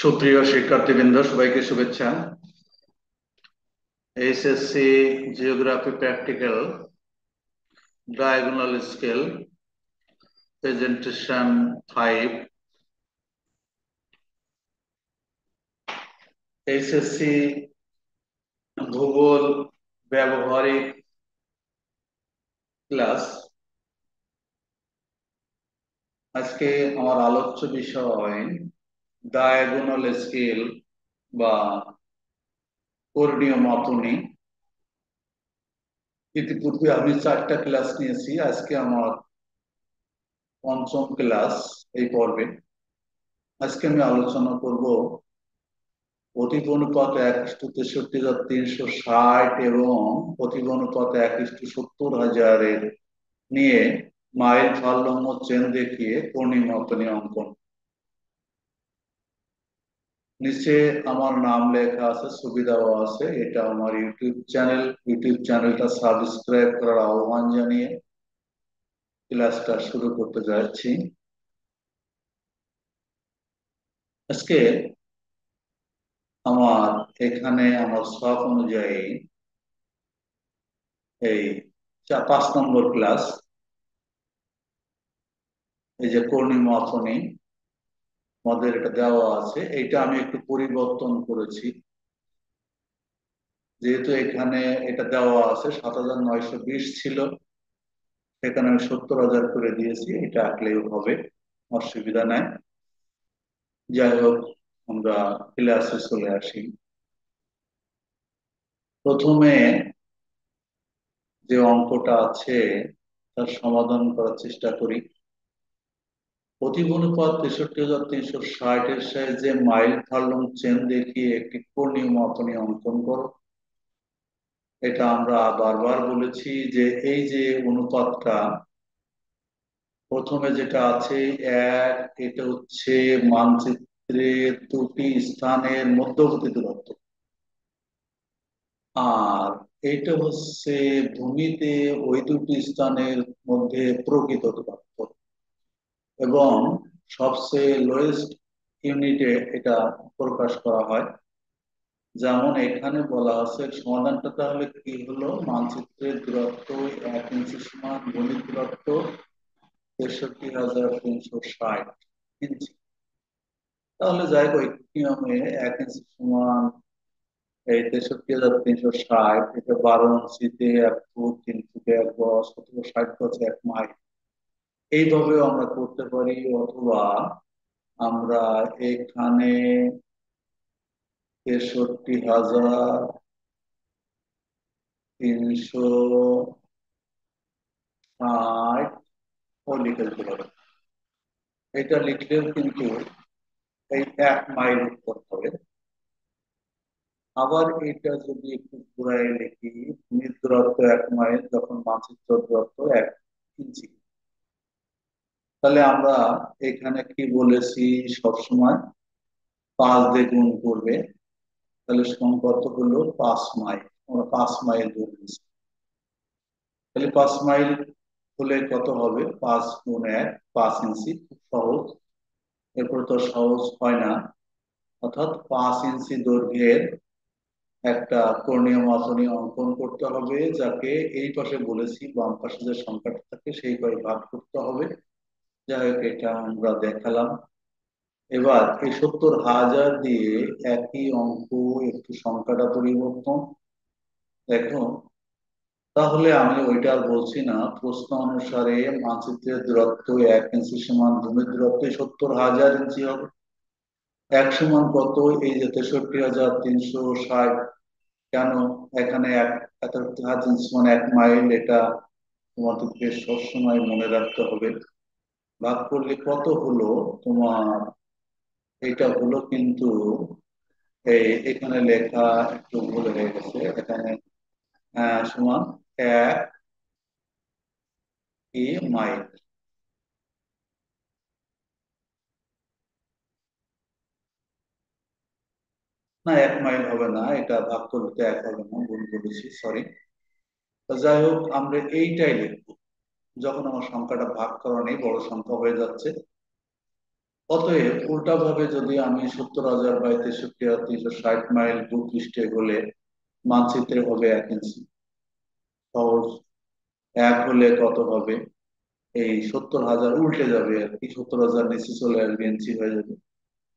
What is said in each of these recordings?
সুপ্রিয় শিক্ষার্থীবৃন্দ, সবাইকে শুভেচ্ছা। HSC geography practical diagonal scale presentation 5, HSC ভূগোল ব্যবহারিক ক্লাস। আজকে আমার আলোচ্য বিষয় ডায়াগোনাল স্কেল বা কর্ণীয় মাপুনি। ইতিপূর্বে আমি 4টা ক্লাস নিয়েছি, আজকে আমার পঞ্চম ক্লাস এই পর্বে। আজকে আমি আলোচনা করব প্রতিবনুপাত 1:63,360 এবং প্রতিবনুপাত 1:70,000 নিয়ে মাইল ফার্লং চেন দেখিয়ে কর্ণী মাপনী অঙ্কন। নিচে আমার নাম লেখা আছে, ছবি দেওয়া আছে। এটা আমার ইউটিউব চ্যানেলটা সাবস্ক্রাইব করার আহ্বান জানিয়ে ক্লাসটা শুরু করতে যাচ্ছি। আজকে আমার এখানে আমার শখ অনুযায়ী এই 5 নম্বর ক্লাস, এই যে কর্ণী মাপনী আমাদের এটা দেওয়া আছে। এটা আমি একটু পরিবর্তন করেছি, যেহেতু এখানে এটা দেওয়া আছে 7,920 ছিল, সেখানে আমি 70,000 করে দিয়েছি। এটা আঁকলেও হবে, অসুবিধা নাই। যাই হোক, আমরা ক্লাসে চলে আসি। প্রথমে যে অঙ্কটা আছে তার সমাধান করার চেষ্টা করি। প্রতিবনুপাত 63,360 এর সাহায্যে মাইল ফার্লং চেন দেখিয়ে একটি কর্ণীয় মাপনী অঙ্কন করো। এটা আমরা বারবার বলেছি যে এই যে অনুপাতটা প্রথমে যেটা আছে এক, এটা হচ্ছে মানচিত্রের দুটি স্থানের মধ্যবর্তী দূরত্ব, আর এটা হচ্ছে ভূমিতে ওই দুটি স্থানের মধ্যে প্রকৃত দূরত্ব, এবং সবচেয়ে লোয়েস্ট ইউনিটে এটা প্রকাশ করা হয়। যেমন এখানে বলা আছে, সমাধানটা তাহলে কি হলো, মানচিত্রের দূরত্ব 1 ইঞ্চি সমান ভূমির দূরত্ব 63,360 ইঞ্চি। তাহলে যাই হোক, নিয়মে 1 ইঞ্চি সমান এই 63,360, এটা 12 ইঞ্চিতে 1 ফুট, 3 ফুটে 1 গজ, অথবা 60 গজে 1 মাইল। এইভাবেও আমরা করতে পারি, অথবা আমরা এখানে 63,360 ও লিখে দিতে পারি। এটা লিখলেও কিন্তু এই 1 মাইল উত্তর হবে। আবার এটা যদি একটু ঘুরাই লিখি, ভূমির দূরত্ব 1 মাইল, যখন মানচিত্র দূরত্ব 1 ইঞ্চি, তাহলে আমরা এখানে কি বলেছি, সবসময় 5 দিয়ে গুণ করবে। তাহলে সমান কত হলো, 5 মাইল। আমরা 5 মাইল ধরে নিচ্ছি। তাহলে 5 মাইল হলে কত হবে, 5 গুণ 1, 5 ইঞ্চি। খুব সহজ, এরপর তো সহজ হয় না। অর্থাৎ 5 ইঞ্চি দৈর্ঘ্যের একটা কর্ণীয় মাপনী অঙ্কন করতে হবে, যাকে এই পাশে বলেছি বাম পাশে যে সংখ্যাটা থাকে সেই পাশে ভাগ করতে হবে। যাই হোক, এটা আমরা দেখালাম। এবার এই 70,000 দিয়ে একই অঙ্ক, একটু সংখ্যাটা পরিবর্তন। দেখো, তাহলে আমি ওইটা আর বলছি না। প্রশ্ন অনুসারে মানচিত্রের দূরত্ব 1 ইঞ্চি সমান ভূমির দূরত্ব 70,000 ইঞ্চি হবে। এক সমান কত, এই যে 63,360। কেন এখানে এক, 63,000 সমান 1 মাইল, এটা তোমাদেরকে সবসময় মনে রাখতে হবে। ভাগ করলে কত হলো তোমার, এটা হলো কিন্তু এই এখানে লেখা একটু ভুল হয়ে গেছে। এখানে সমান 1 মাইল। না, 1 মাইল হবে না, এটা ভাগ করলে তো 1 হবে না, ভুল বলেছি, সরি। তো যাই হোক, আমরা এইটাই লিখবো। যখন আমার সংখ্যাটা ভাগ করা নেই, বড় সংখ্যা হয়ে যাচ্ছে, অতএব উল্টা ভাবে যদি আমি 70,000 বাই 63,360 মাইল ভূপৃষ্ঠে হলে মানচিত্রে হবে 1 ইঞ্চি। সহজ। এক হলে কত হবে? এই 70,000 উল্টে যাবে আর কি, 70,000 নিচে চলে আসবে, ইঞ্চি হয়ে যাবে।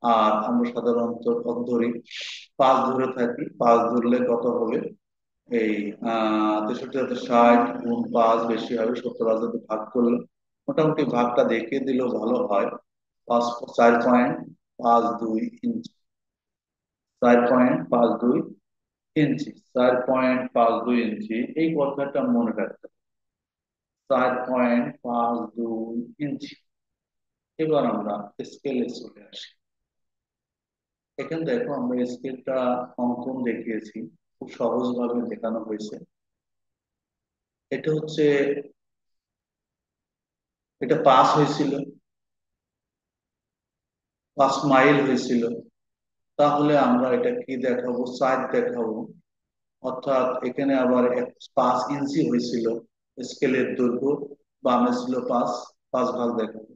আর আমরা সাধারণত কত ধরি? 5 ধরে থাকি। 5 ধরলে কত হবে? এই 63,60 গুণ 5 বেশি হবে, 70,000 ভাগ করলে মোটামুটি ভাগটা দেখিয়ে দিলেও ভালো হয়। 4.52 ইঞ্চি। 4.52 ইঞ্চি। 4.52 ইঞ্চি, এই কথাটা মনে রাখতে হবে। 4.52 ইঞ্চি। এবার আমরা স্কেলে চলে আসি। এখানে দেখো, আমরা স্কেলটা অঙ্কন দেখিয়েছি, খুব সহজ ভাবে দেখানো হয়েছে। এটা হচ্ছে, এটা পাস হয়েছিল, 5 মাইল হয়েছিল। তাহলে আমরা এটা কি দেখাবো? সাইড দেখাবো। অর্থাৎ এখানে আবার 5 ইঞ্চি হয়েছিল স্কেলের দৈর্ঘ্য, বামে ছিল 5, 5 ভাগ দেখাবো।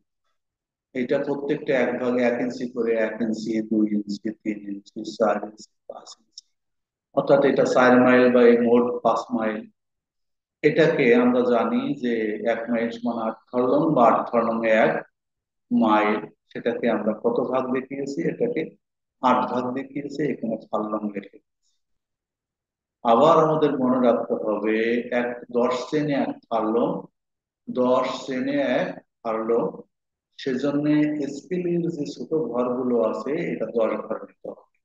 এটা প্রত্যেকটা এক ভাগে 1 ইঞ্চি করে, 1 ইঞ্চি, 2 ইঞ্চি, 3 ইঞ্চি, 4 ইঞ্চি, 5 ইঞ্চি। অর্থাৎ এটা 4 মাইল বা এই মোট 5 মাইল। এটাকে আমরা জানি যে 1 মাইল সমান 8 ফার্লং, বা 8 ফার্লং 1 মাইল। সেটাকে আমরা কত ভাগ দেখিয়েছি? এটাকে 8 ভাগ দেখিয়েছি, এখানে ফার্লং লিখে। আবার আমাদের মনে রাখতে হবে, 10 শ্রেণী 1 ফার্লং, 10 শ্রেণী 1 ফার্লং। সেজন্য স্কেলের যে ছোট ঘরগুলো আছে, এটা 10 ঘর নিতে হবে।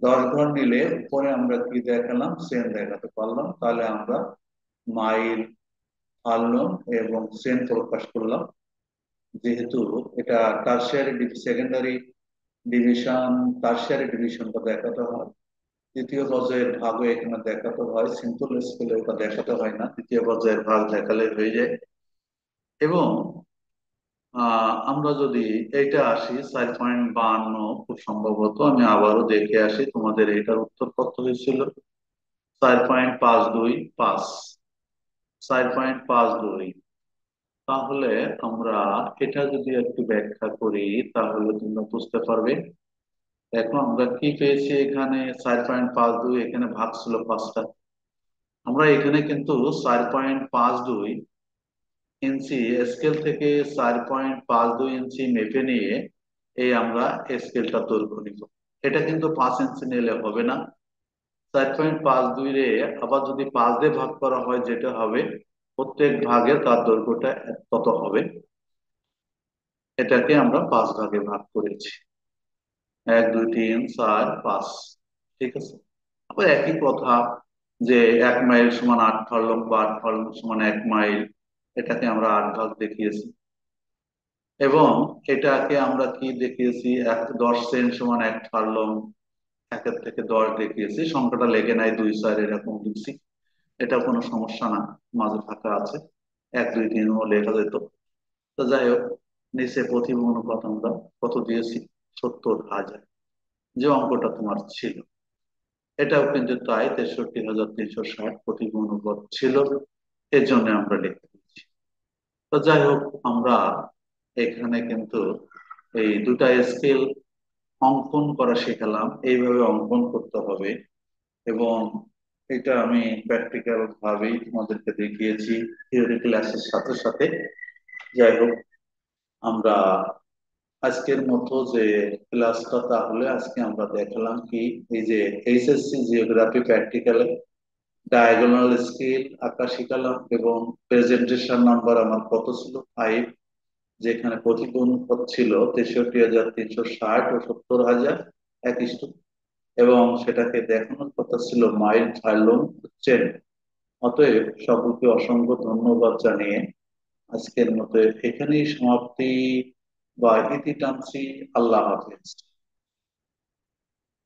10 ঘর নিলে উপরে আমরা কি দেখালাম? শ্রেণ দেখাতে পারলাম। তাহলে আমরা মাইল, ফার্লং এবং শ্রেণ প্রকাশ করলাম। যেহেতু এটা টারশিয়ারি, সেকেন্ডারি ডিভিশন, টারশিয়ারি ডিভিশনটা দেখাতে হয়, তৃতীয় পর্যায়ের ভাগও এখানে দেখাতে হয়। সিম্পল স্কেলে ওটা দেখাতে হয় না, তৃতীয় পর্যায়ের ভাগ দেখালে হয়ে যায়। এবং আমরা যদি এটা আসি 4.52, খুব সম্ভবত আমি আবারও দেখে আসি তোমাদের এটার উত্তর কত হয়েছিল। 4.525, 4.52। তাহলে আমরা এটা যদি একটু ব্যাখ্যা করি, তাহলে তোমরা বুঝতে পারবে। দেখো, আমরা কি পেয়েছি এখানে? 4.52, এখানে ভাগ ছিল 5টা। আমরা এখানে কিন্তু 4.52 ইঞ্চি স্কেল থেকে 4.52 ইঞ্চি মেপে নিয়ে এই আমরা স্কেলটা দৈর্ঘ্য নিব। এটা কিন্তু 5 ইঞ্চি নিলে হবে না। 4.52 রে আবার যদি 5 দিয়ে ভাগ করা হয়, যেটা হবে প্রত্যেক ভাগে তার দৈর্ঘ্যটা কত হবে, এটাকে আমরা 5 ভাগে ভাগ করেছি। 1, 2, 3, 4, 5। ঠিক আছে। আবার একই কথা, যে 1 মাইল সমান 8 ফার্লং, বা 8 ফার্লং সমান 1 মাইল, এটাকে আমরা 8 ভাগ দেখিয়েছি। এবং এটাকে আমরা কি দেখিয়েছি? 10 শ্রেণ সমান 1 ফার্লং, 1 থেকে 10 দেখিয়েছি। সংখ্যাটা লেগে নাই, 2, 4 এরকম লিখছি। এটা কোনো সমস্যা না, মাঝে ফাঁকা আছে, 1, 2, 3ও লেখা যেত। তো যাই হোক, নিচে প্রতিভা অনুপাত আমরা কত দিয়েছি? 70,000, যে অঙ্কটা তোমার ছিল। এটাও কিন্তু তাই, 63,360 প্রতিভা অনুপাত ছিল। এর জন্য আমরা লিখতে দিচ্ছি। তো যাই হোক, আমরা এখানে কিন্তু এই দুটা স্কেল অঙ্কন করা শেখালাম, এইভাবে অঙ্কন করতে হবে। এবং এটা আমি প্র্যাকটিক্যাল ভাবেই তোমাদেরকে দেখিয়েছি, থিওরি ক্লাসের সাথে সাথে। যাই হোক, আমরা আজকের মতো যে ক্লাসটা, তাহলে আজকে আমরা দেখলাম কি, এই যে এইচএসসি জিওগ্রাফি প্র্যাকটিক্যালে ডায়াগোনাল স্কেল আঁকা শিখালাম। এবং প্রেজেন্টেশন নাম্বার আমার কত ছিল? 5। যেখানে প্রতিগুণ ছিল 63,360 ও 70,000 1:, এবং সেটাকে দেখানোর কথা ছিল মাইল, ফার্লং, চেন। অতএব সকলকে অসংখ্য ধন্যবাদ জানিয়ে আজকের মতো এখানেই সমাপ্তি বা ইতি টানছি। আল্লাহ হাফেজ।